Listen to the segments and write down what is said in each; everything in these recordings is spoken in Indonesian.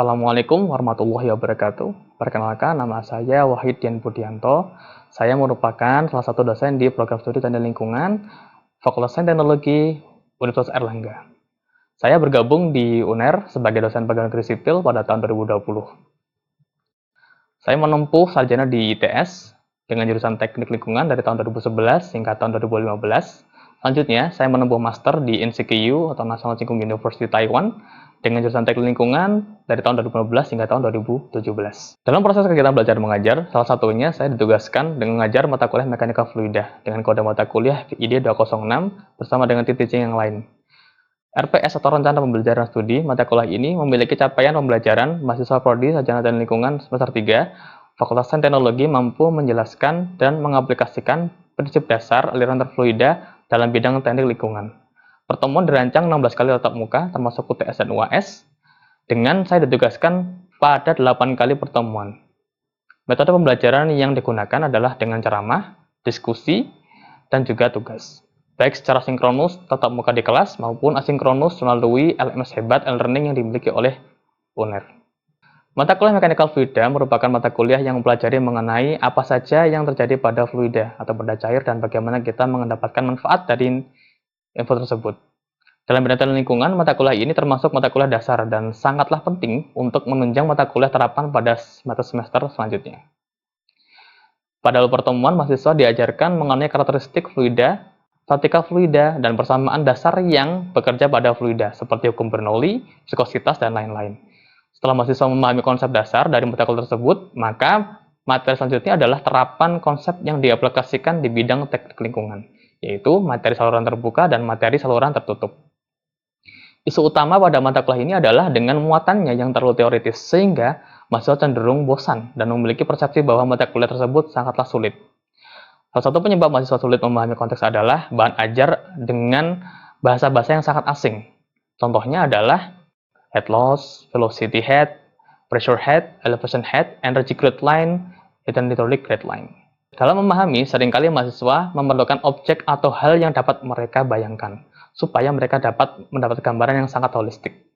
Assalamualaikum warahmatullahi wabarakatuh. Perkenalkan, nama saya Wahid Dian Budianto. Saya merupakan salah satu dosen di program studi Teknik Lingkungan, Fakultas Sains Teknologi, Universitas Airlangga. Saya bergabung di UNER sebagai dosen pegawai negeri sipil pada tahun 2020. Saya menempuh sarjana di ITS dengan jurusan Teknik Lingkungan dari tahun 2011 hingga tahun 2015. Selanjutnya, saya menempuh master di NCQU atau National Tsinghua University Taiwan dengan jurusan Teknik Lingkungan dari tahun 2015 hingga tahun 2017. Dalam proses kegiatan belajar mengajar, salah satunya saya ditugaskan dengan mengajar mata kuliah Mekanika Fluida dengan kode mata kuliah ID 206 bersama dengan teaching yang lain. RPS atau Rencana Pembelajaran Studi, mata kuliah ini memiliki capaian pembelajaran mahasiswa prodi sarjana teknik lingkungan semester 3, Fakultas Sains Teknologi mampu menjelaskan dan mengaplikasikan prinsip dasar aliran terfluida dalam bidang teknik lingkungan. Pertemuan dirancang 16 kali tatap muka, termasuk UTS dan UAS, dengan saya ditugaskan pada 8 kali pertemuan. Metode pembelajaran yang digunakan adalah dengan ceramah, diskusi, dan juga tugas. Baik secara sinkronus tatap muka di kelas maupun asinkronus melalui LMS Hebat e-learning yang dimiliki oleh UNER. Mata kuliah Mechanical Fluida merupakan mata kuliah yang mempelajari mengenai apa saja yang terjadi pada fluida atau benda cair dan bagaimana kita mendapatkan manfaat dari info tersebut. Dalam bidang teknik lingkungan, mata kuliah ini termasuk mata kuliah dasar dan sangatlah penting untuk menunjang mata kuliah terapan pada semester selanjutnya. Pada pertemuan, mahasiswa diajarkan mengenai karakteristik fluida, statika fluida, dan persamaan dasar yang bekerja pada fluida, seperti hukum Bernoulli, viskositas, dan lain-lain. Setelah mahasiswa memahami konsep dasar dari mata kuliah tersebut, maka materi selanjutnya adalah terapan konsep yang diaplikasikan di bidang teknik lingkungan, yaitu materi saluran terbuka dan materi saluran tertutup. Isu utama pada mata kuliah ini adalah dengan muatannya yang terlalu teoritis, sehingga mahasiswa cenderung bosan dan memiliki persepsi bahwa mata kuliah tersebut sangatlah sulit. Salah satu penyebab mahasiswa sulit memahami konteks adalah bahan ajar dengan bahasa-bahasa yang sangat asing. Contohnya adalah head loss, velocity head, pressure head, elevation head, energy grade line, dan hydraulic grade line. Dalam memahami, seringkali mahasiswa memerlukan objek atau hal yang dapat mereka bayangkan, supaya mereka dapat mendapat gambaran yang sangat holistik.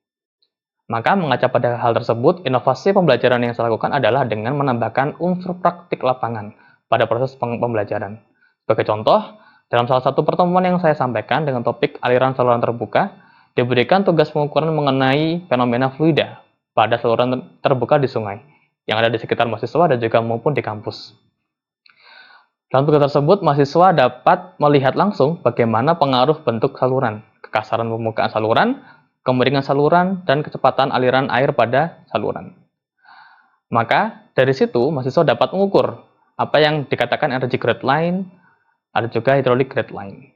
Maka mengaca pada hal tersebut, inovasi pembelajaran yang saya lakukan adalah dengan menambahkan unsur praktik lapangan pada proses pembelajaran. Sebagai contoh, dalam salah satu pertemuan yang saya sampaikan dengan topik aliran saluran terbuka, diberikan tugas pengukuran mengenai fenomena fluida pada saluran terbuka di sungai, yang ada di sekitar mahasiswa dan juga maupun di kampus. Dalam tugas tersebut, mahasiswa dapat melihat langsung bagaimana pengaruh bentuk saluran, kekasaran permukaan saluran, kemiringan saluran, dan kecepatan aliran air pada saluran. Maka, dari situ, mahasiswa dapat mengukur apa yang dikatakan energy grade line, ada juga hydraulic grade line.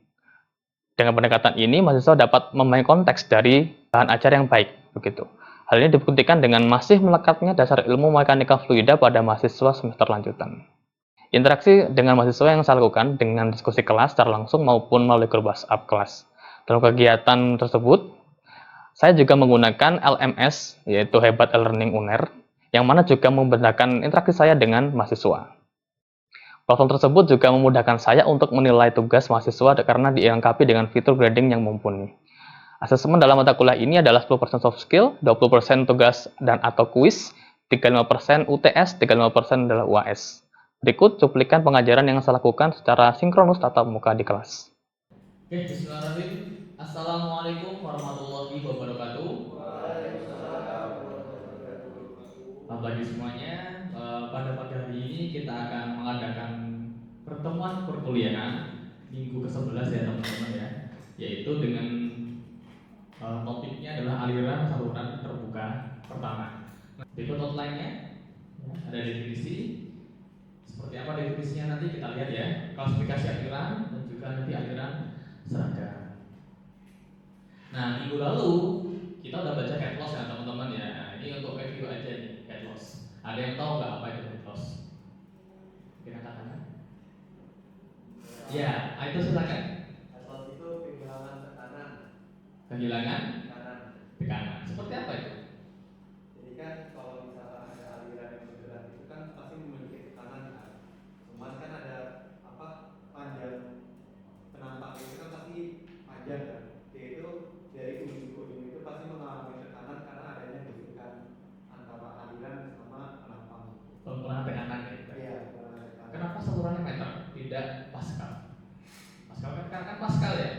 Dengan pendekatan ini, mahasiswa dapat memahami konteks dari bahan ajar yang baik. Begitu. Hal ini dibuktikan dengan masih melekatnya dasar ilmu mekanika fluida pada mahasiswa semester lanjutan. Interaksi dengan mahasiswa yang saya lakukan dengan diskusi kelas secara langsung maupun melalui grup WhatsApp kelas. Dalam kegiatan tersebut, saya juga menggunakan LMS, yaitu Hebat e-learning UNER, yang mana juga membedakan interaksi saya dengan mahasiswa. Platform tersebut juga memudahkan saya untuk menilai tugas mahasiswa karena dilengkapi dengan fitur grading yang mumpuni. Asesmen dalam mata kuliah ini adalah 10% soft skill, 20% tugas dan atau kuis, 35% UTS, 35% adalah UAS. Berikut cuplikan pengajaran yang saya lakukan secara sinkronus tatap muka di kelas. Oke, bismillahirrahmanirrahim. Assalamualaikum warahmatullahi wabarakatuh. Selamat pagi semuanya. Pada pagi hari ini kita akan mengadakan pertemuan perkuliahan minggu ke-11 ya teman-teman ya. Yaitu dengan topiknya adalah aliran saluran terbuka pertama. Berikut outline-nya. Ya, ada definisi. Seperti apa definisinya nanti kita lihat ya. Klasifikasi aliran dan juga nanti aliran seragam. Nah, minggu lalu kita udah belajar head loss ya teman-teman ya. Nah, ini untuk review aja nih, head loss. Ada yang tahu nggak apa itu head loss? Mungkin angkat tangan. Ya, itu silakan. Head loss itu kehilangan tekanan. Kehilangan Tekanan. tekanan. Seperti apa itu? Jadi kan kalau misalkan ada aliran yang bergerak itu kan pasti memiliki tekanan kan. Cuman kan ada panjang penampak itu kan pasti panjang kan. Yaitu dari ujung ke ujung itu pasti mengalami tekanan karena adanya gesekan ada Pascal. Kan Pascal ya.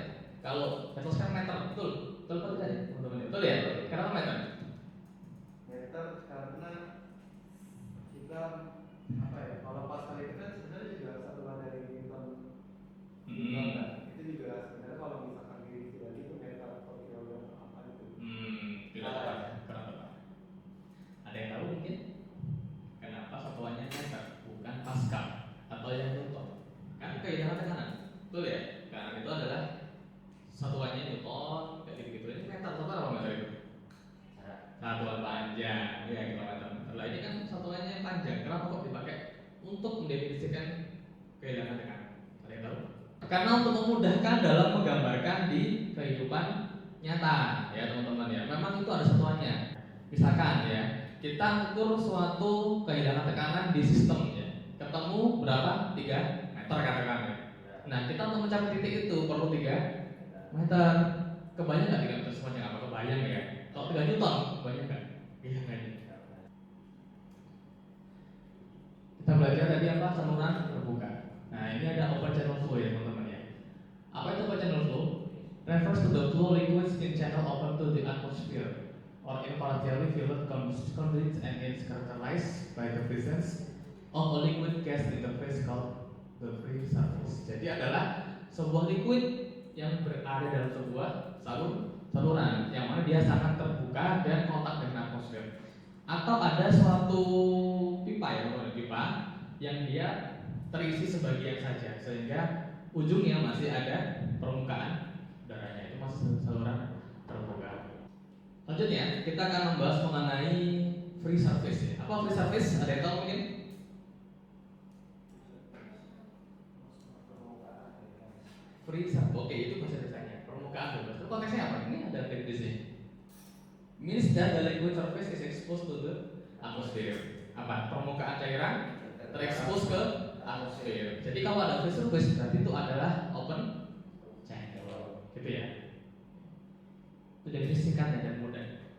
Kalau Pascal meter, betul tidak ya teman-teman? Betul ya. Kenapa meter? Meter karena kita apa ya? Kalau Pascal itu kan sebenarnya juga satuan dari Newton. Kan? Itu juga sebenarnya kalau misalkan diisi lagi itu meter per kilogram apa itu? Tidak tepat. Kenapa? Ada yang tahu mungkin? Kenapa satuannya meter bukan Pascal atau yang Newton? Kan kehilangan tekanan, betul ya? Karena itu adalah satuannya Newton, kayak gitu-gitu. Ini meter, satuan apa meter itu? Satuan panjang, ya kilometer. Lah ini kan satuannya panjang. Kenapa kok dipakai untuk mendefinisikan kehilangan tekanan? Ada yang tahu? Karena untuk memudahkan dalam menggambarkan di kehidupan nyata, ya teman-teman ya. Memang itu ada satuannya. Misalkan ya, kita ukur suatu kehilangan tekanan di sistem ya. Ketemu berapa? 3 meter katakan ya. Nah, kita untuk mencapai titik itu perlu 3 meter. Kebayang nggak 3 meter sepanjang apa? Kebayang ya? Kalau 3 Newton, kebayang nggak? Iya nggak? Kita belajar tadi apa? Saluran terbuka. Nah, ini ada open channel flow ya teman-teman ya. Apa itu open channel flow? Refers to the flow liquids in channel open to the atmosphere or in partially filled conduits and is characterized by the presence of a liquid gas interface called the free surface. Jadi adalah sebuah liquid yang berada dalam sebuah saluran yang mana dia sangat terbuka dan kontak dengan atmosfer. Atau ada suatu pipa yang dia terisi sebagian saja sehingga ujungnya masih ada permukaan udaranya, itu masih saluran terbuka. Selanjutnya kita akan membahas mengenai free surface ya. Apa free surface? Ada yang tahu mungkin? Free surface, oke itu bahasa biasanya. Permukaan bebas. Itu konteksnya apa? Ini ada definisi. Means that the liquid surface is exposed to the atmosphere. Apa? Permukaan cairan terekspos ke atmosfer. Jadi kalau ada free surface berarti itu adalah open channel. Gitu ya. Itu definisi singkatnya dan mudah.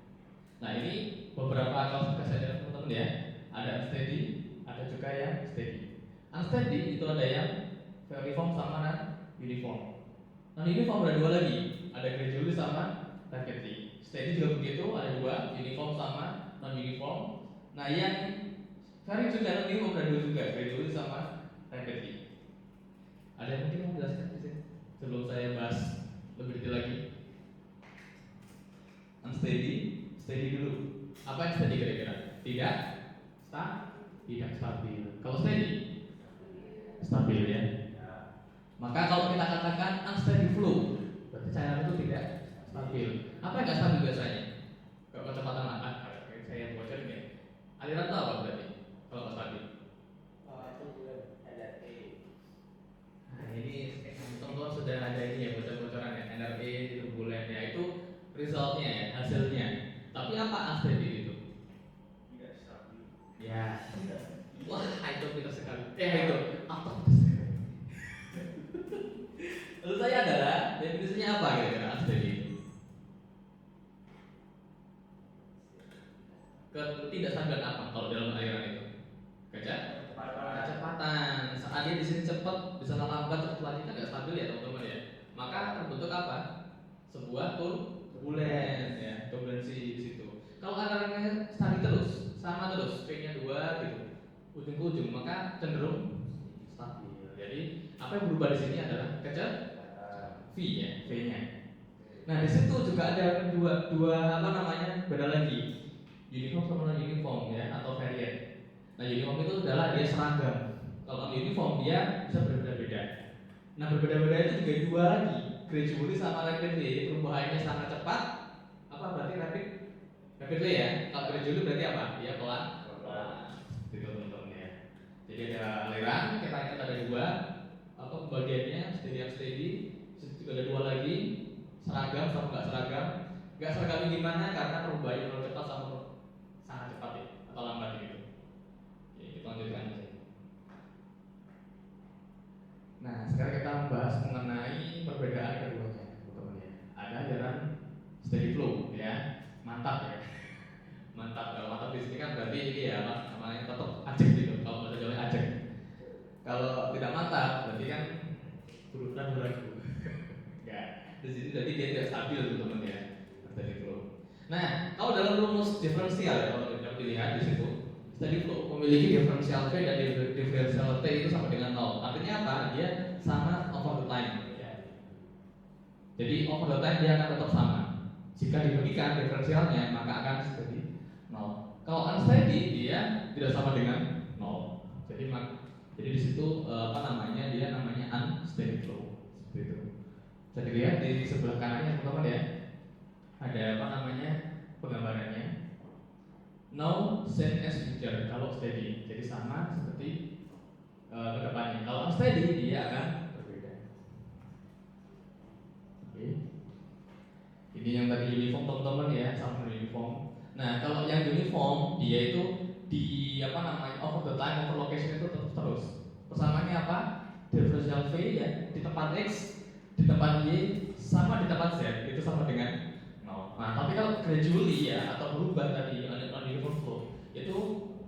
Nah ini beberapa klasifikasi ada teman-teman ya. Ada unsteady, ada juga yang steady. Unsteady itu ada yang variform sama dan uniform. Non uniform ada 2 lagi, ada gradually sama rapidly. Steady juga begitu, ada 2, uniform sama non uniform. Nah yang vari juga non uniform ada 2 juga, gradually sama rapidly. Ada yang mungkin mau jelaskan di sini sebelum saya bahas lebih detail lagi? Unsteady, steady dulu. Apa yang steady kira-kira? Tidak stabil. Kalau steady, stabil ya. Maka kalau kita katakan unsteady flow, berarti cairan itu tidak stabil. Apa yang nggak stabil biasanya? Kalau kecepatan apa? Saya bocor ya. Aliran itu apa berarti? Kalau nggak stabil? Nah ini teman-teman sudah ada ini ya bocor-bocoran ya. NRE turbulen ya itu resultnya ya, hasilnya. Tapi apa unsteady itu? Tidak stabil. Ya. Wah itu pintar sekali. Itu apa? Lalu saya adalah definisinya apa kira-kira unsteady? Ketidakstabilan apa kalau dalam aliran itu? Kecepatan. Saat dia di sini cepat, bisa lambat, cepat lagi kan nggak stabil ya teman-teman ya. Maka terbentuk apa? Sebuah turbulen ya, turbulensi di situ. Kalau alirannya stabil terus, sama terus, V-nya 2 gitu, ujung ke ujung, maka cenderung stabil. Jadi apa yang berubah di sini adalah V ya, V-nya. Nah di situ juga ada dua apa namanya beda lagi, uniform sama non uniform ya atau variant. Nah uniform itu adalah dia seragam. Kalau non uniform dia bisa berbeda-beda. Nah berbeda-beda itu juga 2 lagi, gradually sama rapidly. Perubahannya sangat cepat. Apa berarti rapidly ya? Kalau gradually berarti apa? Dia pelan. Itu teman-teman ya. Jadi ada aliran, kita ingat ada 2 apa pembagiannya steady yang steady. Juga ada 2 lagi, seragam sama nggak seragam. Nggak seragam ini gimana? Karena perubahannya terlalu cepat sama sangat cepat ya, atau lambat gitu. Oke, kita lanjutkan aja. Nah, sekarang kita membahas mengenai perbedaan keduanya, teman-teman ya. Ada aliran steady flow ya, mantap ya. Mantap. Kalau mantap di sini kan berarti ini ya, namanya tetap ajek gitu. Kalau bahasa Jawa ajek. Kalau tidak mantap berarti kan ragu-ragu. Enggak. Di sini jadi dia tidak stabil teman-teman ya. Steady flow. Nah, kalau dalam rumus diferensial ya, kalau kita dilihat di situ, steady flow memiliki diferensial V dan diferensial T itu sama dengan 0. Artinya apa? Dia sama over the time ya. Jadi over the time dia akan tetap sama. Jika dibagikan diferensialnya maka akan jadi 0. Kalau unsteady dia tidak sama dengan 0. Jadi di situ dia namanya unsteady flow. Seperti itu. Bisa dilihat di sebelah kanannya teman-teman ya. Ada penggambarannya. Now same as future kalau steady. Jadi sama seperti ke depannya. Kalau unsteady dia akan berbeda. Oke. Ini yang tadi uniform teman-teman ya, sama uniform. Nah, kalau yang uniform dia itu di over the time, over location itu terus. Persamaannya apa? Differential V ya di tempat X, di tempat Y, sama di tempat Z itu sama dengan 0. Nah, tapi kalau gradually ya atau berubah tadi uniform flow itu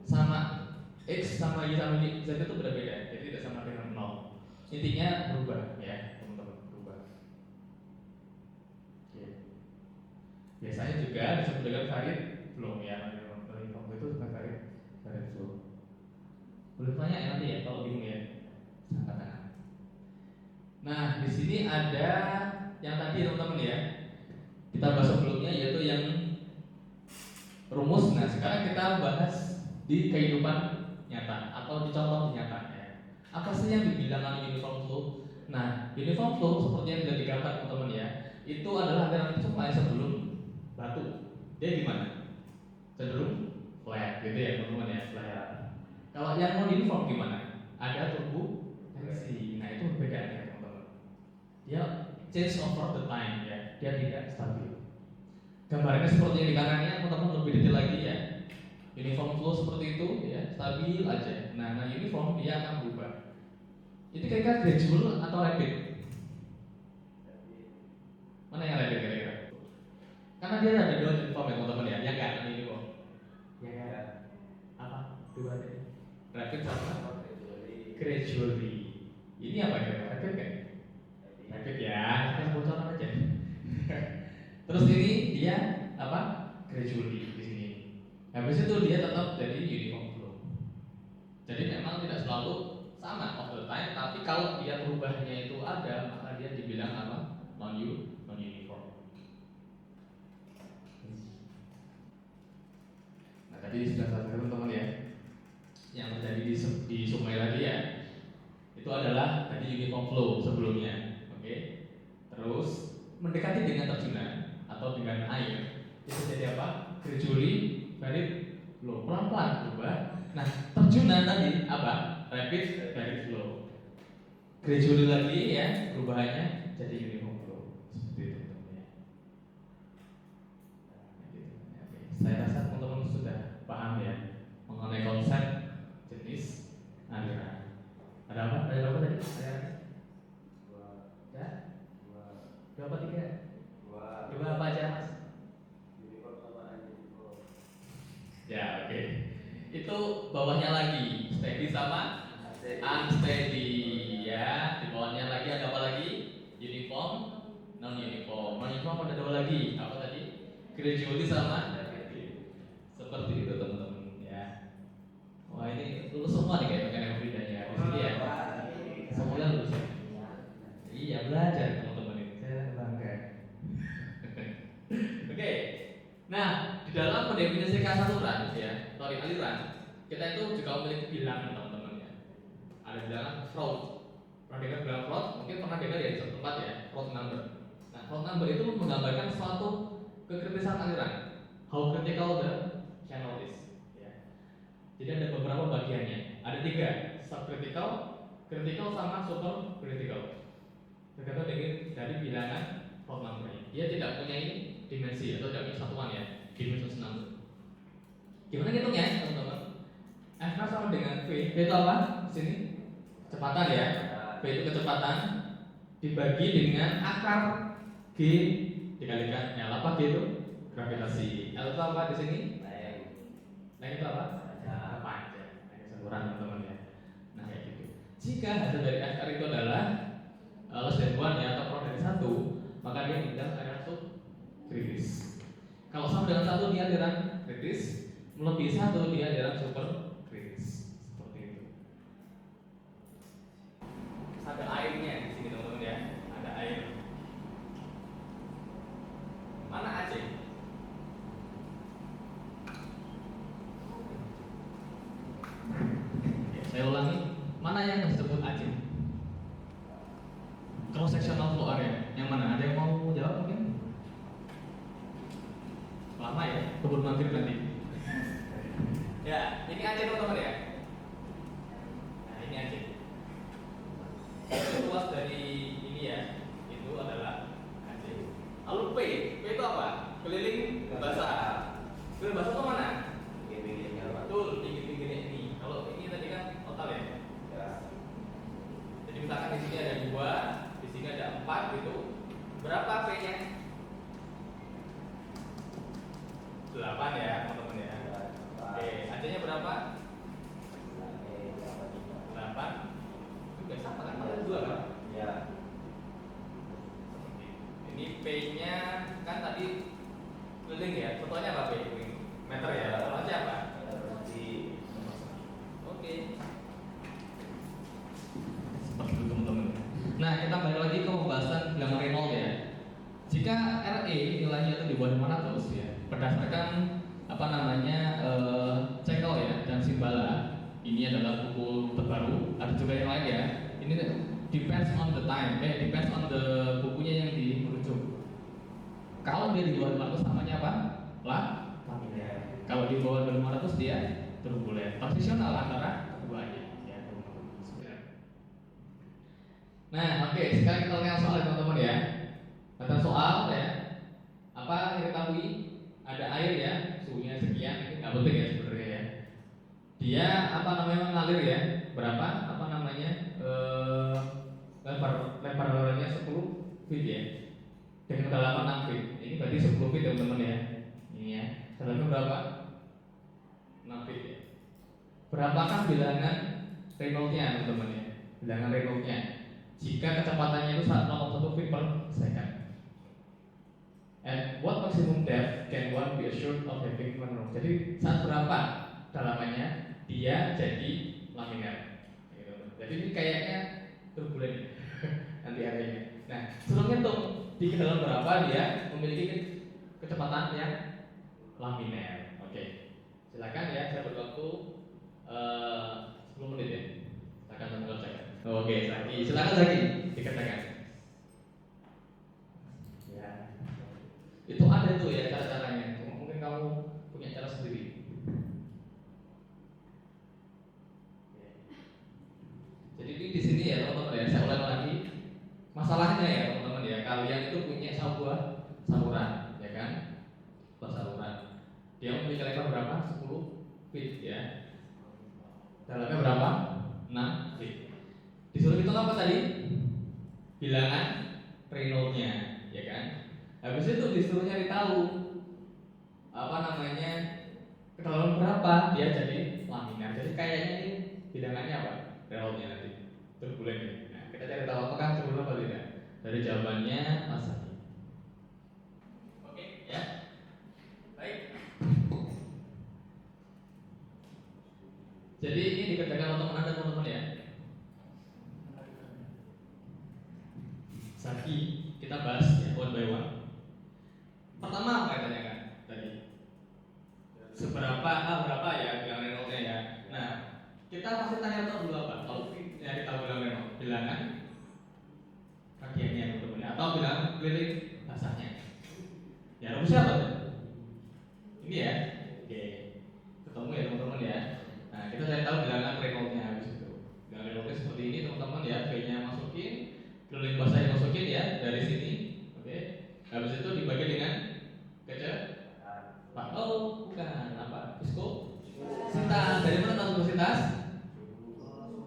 sama X sama Y sama Z itu berbeda, jadi tidak sama dengan 0. Intinya berubah ya teman-teman, berubah. Oke. Biasanya juga disebut dengan varied flow ya, uniform itu dengan varied flow. Boleh tanya ya nanti ya kalau bingung ya, angkat tangan. Nah, di sini ada yang tadi teman-teman ya. Kita bahas sebelumnya yaitu yang rumus. Nah, sekarang kita bahas di kehidupan nyata atau di contoh nyata ya. Apa sih yang dibilang uniform flow? Nah, uniform flow seperti yang sudah digambar teman-teman ya, itu adalah aliran sungai sebelum batu. Dia gimana? Cenderung flat gitu ya teman-teman ya, flat. Kalau yang non uniform gimana? Ada turbulensi. Nah, itu perbedaannya teman-teman. Dia change over the time ya, dia tidak stabil. Gambarnya seperti yang di kanannya, teman-teman lebih detail lagi ya. Uniform flow seperti itu ya, stabil aja. Nah uniform dia akan berubah. Itu kira-kira gradual atau rapid? Mana yang rapid kira-kira? Karena dia ada dua uniform ya teman-teman ya, yang kan uniform. Ya kan? Apa? Dua tadi. Rapid sama gradually. Ini apa kira-kira? Rapid kan? Rapid ya, kita bocoran aja. Terus ini dia apa? Gradually di sini. Habis itu dia tetap jadi uniform flow. Jadi memang tidak selalu sama all the time, tapi kalau dia perubahannya itu ada, maka dia dibilang apa? Non uniform. Nah, tadi sudah saya teman-teman ya. Yang terjadi di Sungai lagi ya. Itu adalah tadi uniform flow sebelumnya. Oke. Terus mendekati dengan terjunan atau dengan air itu jadi apa? Gradually varied flow, pelan-pelan berubah. Nah, terjunan tadi apa? Rapid varied flow. Gradually lagi ya perubahannya jadi uniform flow. Seperti itu teman-teman ya. Saya rasa teman-teman sudah paham ya mengenai konsep jenis aliran. Ada apa? Ada berapa tadi? Ada ya? Berapa tiga? Dua apa aja mas? Ya oke. Itu bawahnya lagi steady sama unsteady ya. Di bawahnya lagi ada apa lagi? Uniform, non uniform. Non uniform ada dua lagi. Apa tadi? Gradually sama seperti itu teman-teman ya. Wah ini lulus semua nih kayak yang bedanya di sini ya. Semuanya lulus. Iya belajar teman-teman ini. Saya bangga. Oke. Nah, di dalam mendefinisikan saluran ya, atau aliran, kita itu juga memiliki bilangan teman-teman ya. Ada bilangan Froude. Pernah dengar bilangan Froude? Mungkin pernah dengar ya di satu tempat ya, Froude number. Nah, Froude number itu menggambarkan suatu kekritisan aliran. How critical the channel is. Ya. Jadi ada beberapa bagiannya. Ada tiga, subcritical, critical sama supercritical. Tergantung dari bilangan Froude number. Dia tidak punya dimensi atau tidak punya satuan ya, dimensi number. Gimana ngitungnya teman-teman? F sama dengan V. V itu apa? Sini kecepatan ya. V itu kecepatan dibagi dengan akar G dikalikan L. Apa G itu? Gravitasi. L itu apa di sini? Length itu apa? Panjang. Ini saluran teman-teman ya. Nah kayak gitu. Jika hasil dari akar itu adalah less than maka dia meninggal aliran subkritis. Kalau sama dengan 1 dia aliran kritis, melebihi 1 dia aliran superkritis. Seperti itu. Ada airnya di sini teman-teman ya, ada air. Mana Aceh? Saya ulangi, mana yang disebut Aceh? Cross sectional flow area, yang mana? Ada yang mau jawab mungkin? Lama ya, kebun maghrib nanti. Ya, ini Aceh teman-teman ya. Nah ini Aceh. Luas dari ini ya, itu adalah Aceh. Lalu P itu apa? Keliling basah. Keliling basah itu mana? Pinggir-pinggirnya. Betul, pinggir-pinggirnya ini. Kalau ini tadi kan total ya. Ya. Jadi misalkan di sini ada 2, di sini ada 4 gitu. Berapa P-nya? 8 ya, teman-teman ya. Oke, Aceh-nya berapa? 8. Itu biasa apa kan? 2 kan? Ya. Ini P-nya kan tadi keliling ya. Contohnya apa P? Meter ya. Kalau Aceh apa? Oke. Seperti itu teman-teman. Nah, kita balik lagi ke pembahasan bilangan Reynolds ya. Jika RE nilainya itu di bawah 500 ya, berdasarkan apa namanya cekel ya dan simbala, ini adalah buku terbaru. Ada juga yang lain ya. Ini depends on the time, depends on the bukunya yang dirujuk. Kalau dia di bawah 500 namanya apa? Laminer. Kalau di bawah 500 dia turbulen. Transisional antara keduanya. Ya, nah, oke, sekarang kita lihat soal teman-teman ya. Kata soal ya, apa yang diketahui ada air ya, suhunya sekian, ini nggak penting ya sebenarnya ya. Dia apa namanya mengalir ya, berapa apa namanya lebarnya 10 feet ya, dengan kedalaman 6 feet. Ini berarti 10 feet teman-teman ya. Ini ya, dalamnya berapa? 6 feet ya. Berapakah bilangan Reynolds-nya teman-teman ya? Bilangan Reynolds-nya jika kecepatannya itu 0,1 feet per second. At what maximum depth can one be assured of having one? Jadi saat berapa dalamannya dia jadi laminer? Gitu. Jadi ini kayaknya turbulen nanti akhirnya. Nah, suruh ngitung di kedalaman berapa dia memiliki kecepatan yang laminer. Oke, silakan ya, saya berwaktu 10 menit ya. Silakan teman-teman cek. Oke, Zaki, silakan Zaki dikerjakan. Ya. Itu ada tuh ya cara-caranya. Cuma mungkin kamu punya cara sendiri. Jadi ini di sini ya teman-teman ya, saya ulang lagi. Masalahnya ya teman-teman ya, kalian itu punya sebuah saluran, ya kan? Sebuah saluran. Dia memiliki lebar berapa? 10 feet ya. Dalamnya berapa? 6 feet. Disuruh hitung apa tadi? Bilangan Reynolds-nya, ya kan? Habis itu disuruh nyari tahu apa namanya kedalaman berapa dia jadi laminar. Jadi kayaknya ini bilangannya apa? Reynolds-nya nanti turbulen ya. Nah, kita cari tahu apakah turbulen atau tidak dari jawabannya Mas Saki. Oke, ya. Baik. Jadi ini dikerjakan untuk Anda teman-teman ya. Saki kita bahas ya one by one. Pertama apa yang tanyakan tadi? Berapa ya bilangan Reynolds-nya ya. Nah, kita pasti tanya dulu apa? Kalau ya kita bilang Reynolds, bilangan kakiannya teman-teman atau bilangan keliling basahnya. Ya rumusnya apa tuh? Ini ya. Oke. Ketemu ya teman-teman ya. Nah, kita cari tahu bilangan Reynolds-nya habis itu. Bilangan Reynolds-nya seperti ini teman-teman ya. V-nya masukin, keliling basahnya masukin ya dari sini. Oke. Habis itu dibagi dengan kecepatan. Oh, bukan apa? Viscositas. Dari mana tahu viscositas?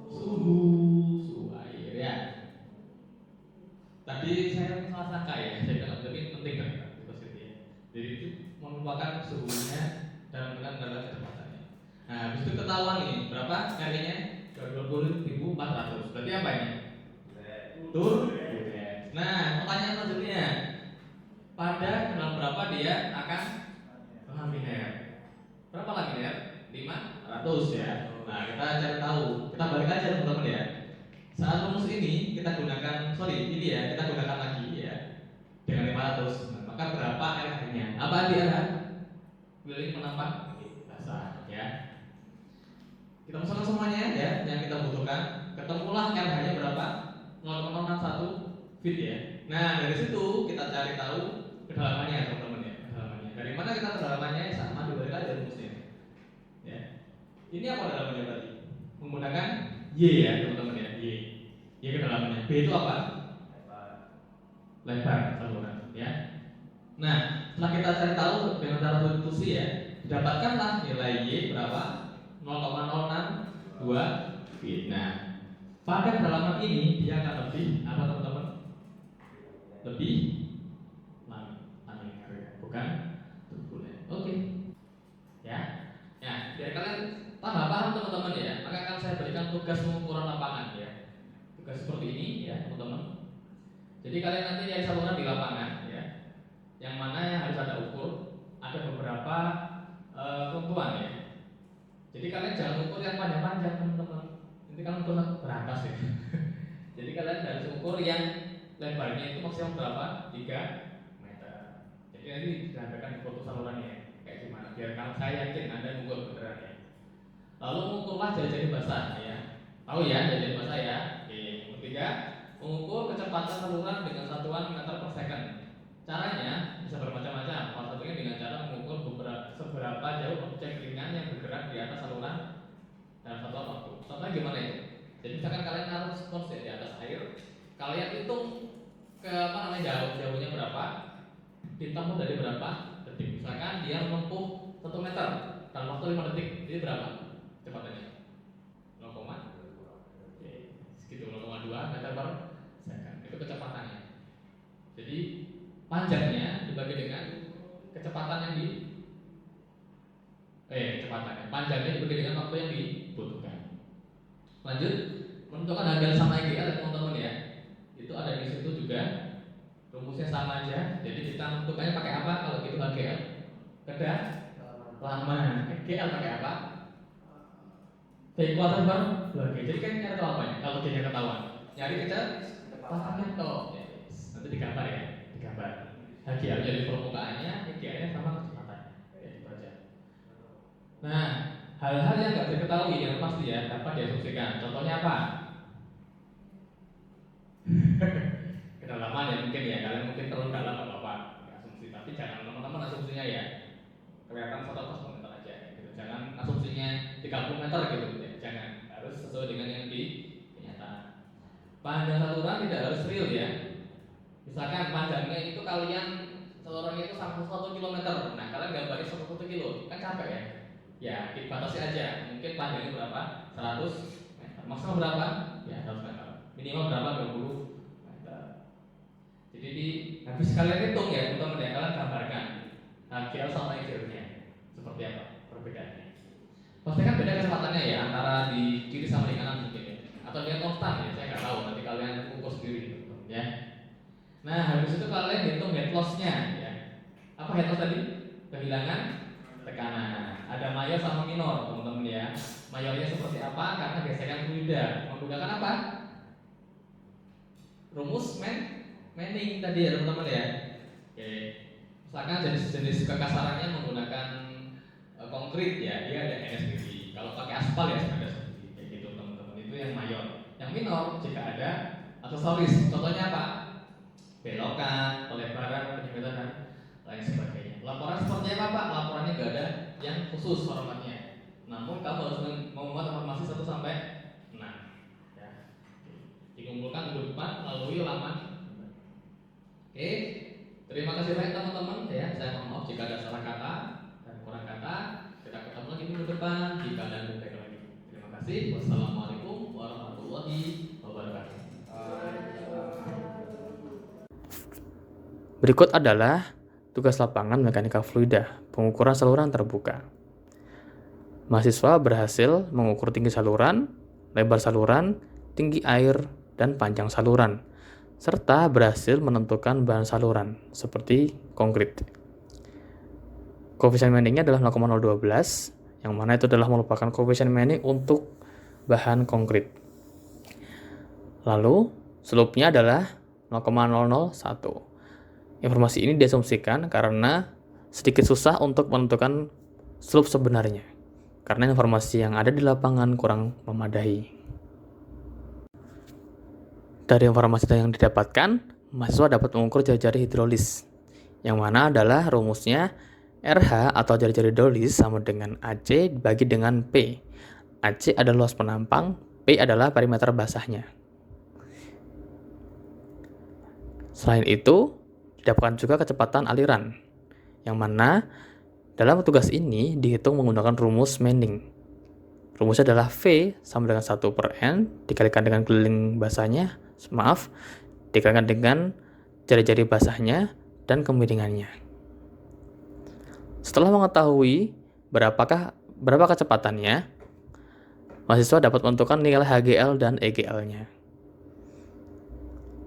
Suhu air ya. Tadi saya salah sangka ya. Saya bilang tapi penting kan viscosity ya. Jadi itu merupakan suhunya dalam kecepatannya. Nah, habis itu ketahuan nih berapa kalinya? 20.400. Berarti apa ini? Turbulen. Nah, pertanyaan selanjutnya, pada kedalaman berapa dia akan laminar. Berapa laminar? 500 ya. Nah, kita cari tahu. Kita balik aja teman-teman ya. Saat rumus ini kita gunakan, kita gunakan lagi ya dengan 500. Nah, maka berapa RH-nya? Apa di RH? Pilih penampak basah ya. Kita masukkan semuanya ya yang kita butuhkan. Ketemulah RH-nya berapa? 0,61 feet ya. Nah, dari situ kita cari tahu kedalamannya teman-teman ya. Kedalamannya. Dari mana kita kedalamannya? Sama dibalik aja rumusnya. Ya. Ini apa kedalamannya berarti? Menggunakan Y ya teman-teman ya. Y kedalamannya. B itu apa? Lebar saluran ya. Nah, setelah kita cari tahu dengan cara substitusi ya, didapatkanlah nilai Y berapa? 0,062 feet. Nah, pada kedalaman ini dia akan lebih apa teman-teman? Lebih laminar ya, bukan turbulen. Oke. Ya. Ya, biar kalian paham teman-teman ya, maka akan saya berikan tugas pengukuran lapangan ya. Tugas seperti ini ya, teman-teman. Jadi kalian nanti nyari saluran di lapangan ya. Yang mana yang harus ada ukur, ada beberapa ketentuan ya. Jadi kalian jangan ukur yang panjang-panjang teman-teman. Nanti kalian ukur beratas ya. Jadi kalian harus ukur yang lebarnya itu maksimum berapa? 3 meter. Jadi nanti diadakan di foto salurannya kayak gimana biar kalau saya yakin Anda mengukur beneran ya. Lalu mengukurlah jari-jari basah ya. Tahu ya jari-jari basah ya. Oke. Yang ketiga, mengukur kecepatan saluran dengan satuan meter per second. Caranya bisa bermacam-macam. Salah satunya dengan cara mengukur seberapa jauh objek ringan yang bergerak di atas saluran dalam satuan waktu. Contohnya gimana itu? Jadi misalkan kalian naruh spons di atas air, kalian hitung ke jauhnya berapa, ditempuh dari berapa detik. Misalkan dia menempuh 1 meter dalam waktu 5 detik, jadi berapa kecepatannya? 0,2 meter per second. Itu kecepatannya. Jadi panjangnya dibagi dengan kecepatan yang panjangnya dibagi dengan waktu yang dibutuhkan. Lanjut, menentukan HGL sama IGL ya teman-teman ya. Itu ada di situ juga. Rumusnya sama aja. Jadi kita menentukannya pakai apa kalau gitu HGL? Kedalaman. IGL pakai apa? V kuadrat per 2G. Jadi kan nyari tahu apa ya? Kalau G-nya ketahuan. Nyari kecepatannya toh. Nanti digambar ya. Digambar. HGL jadi permukaannya, IGL-nya sama kecepatan. Ya, itu aja. Nah, hal-hal yang nggak diketahui yang pasti ya dapat diasumsikan. Contohnya apa? Kedalaman ya mungkin ya. Kalian mungkin terlalu dalam atau apa? Asumsi. Tapi jangan teman-teman asumsinya ya. Kelihatan 100 meter aja. Gitu. Jangan asumsinya 30 meter gitu. Ya. Jangan. Harus sesuai dengan yang di kenyataan. Panjang saluran tidak harus real ya. Misalkan panjangnya itu kalian salurannya itu sampai 1 km. Nah, kalian gambarnya 1 kilo, kan capek ya. Ya, dibatasi aja. Mungkin panjangnya berapa? 100 meter. Maksimal berapa? Ya, 100 meter. Minimal berapa? 20 meter. Jadi habis kalian hitung ya, teman-teman ya, kalian gambarkan HGL sama IGL-nya. Seperti apa perbedaannya? Pasti kan beda kecepatannya ya antara di kiri sama di kanan mungkin ya. Atau dia konstan ya, saya nggak tahu. Nanti kalian ukur sendiri ya. Nah, habis itu kalian hitung head loss-nya ya. Apa head loss tadi? Kehilangan tekanan. Ada mayor sama minor, teman-teman ya. Mayornya seperti apa? Karena gesekan fluida. Menggunakan apa? Rumus Manning tadi ya, teman-teman ya. Oke. Misalkan jenis kekasarannya menggunakan konkrit ya, dia ada NS sendiri. Kalau pakai aspal ya ada sendiri. Kayak gitu, teman-teman. Itu yang mayor. Yang minor jika ada aksesoris. Contohnya apa? Belokan, pelebaran, penyempitan dan lain sebagainya. Laporan seperti apa Pak? Laporannya nggak ada yang khusus formatnya. Namun kamu harus membuat informasi 1 sampai 6. Ya. Dikumpulkan minggu depan melalui laman. Oke. Terima kasih banyak teman-teman ya. Saya mohon maaf jika ada salah kata dan kurang kata. Kita ketemu lagi minggu depan jika ada yang lagi. Terima kasih. Wassalamualaikum warahmatullahi wabarakatuh. Berikut adalah tugas lapangan mekanika fluida, pengukuran saluran terbuka. Mahasiswa berhasil mengukur tinggi saluran, lebar saluran, tinggi air, dan panjang saluran, serta berhasil menentukan bahan saluran, seperti konkret. Koefisien Manningnya adalah 0,012, yang mana itu adalah merupakan koefisien Manning untuk bahan konkret. Lalu, slope-nya adalah 0,001. Informasi ini diasumsikan karena sedikit susah untuk menentukan slope sebenarnya, karena informasi yang ada di lapangan kurang memadai. Dari informasi yang didapatkan, mahasiswa dapat mengukur jari-jari hidrolis, yang mana adalah rumusnya RH atau jari-jari hidrolis sama dengan AC dibagi dengan P. AC adalah luas penampang, P adalah perimeter basahnya. Selain itu, didapatkan juga kecepatan aliran, yang mana dalam tugas ini dihitung menggunakan rumus Manning. Rumusnya adalah V sama dengan 1/N dikalikan dengan keliling basahnya, dikalikan dengan jari-jari basahnya dan kemiringannya. Setelah mengetahui berapa kecepatannya, mahasiswa dapat menentukan nilai HGL dan EGL-nya.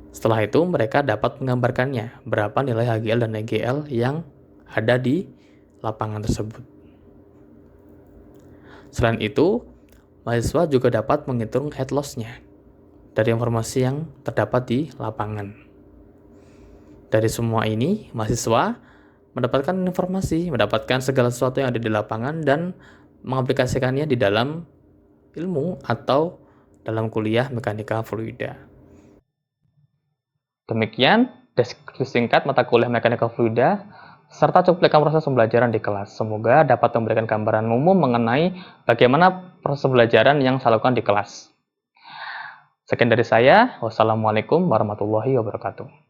Setelah itu, mereka dapat menggambarkannya berapa nilai HGL dan EGL yang ada di lapangan tersebut. Selain itu, mahasiswa juga dapat menghitung head loss-nya dari informasi yang terdapat di lapangan. Dari semua ini, mahasiswa mendapatkan informasi, mendapatkan segala sesuatu yang ada di lapangan dan mengaplikasikannya di dalam ilmu atau dalam kuliah mekanika fluida. Demikian deskripsi singkat mata kuliah mekanika fluida serta cuplikan proses pembelajaran di kelas. Semoga dapat memberikan gambaran umum mengenai bagaimana proses pembelajaran yang saya lakukan di kelas. Sekian dari saya. Wassalamualaikum warahmatullahi wabarakatuh.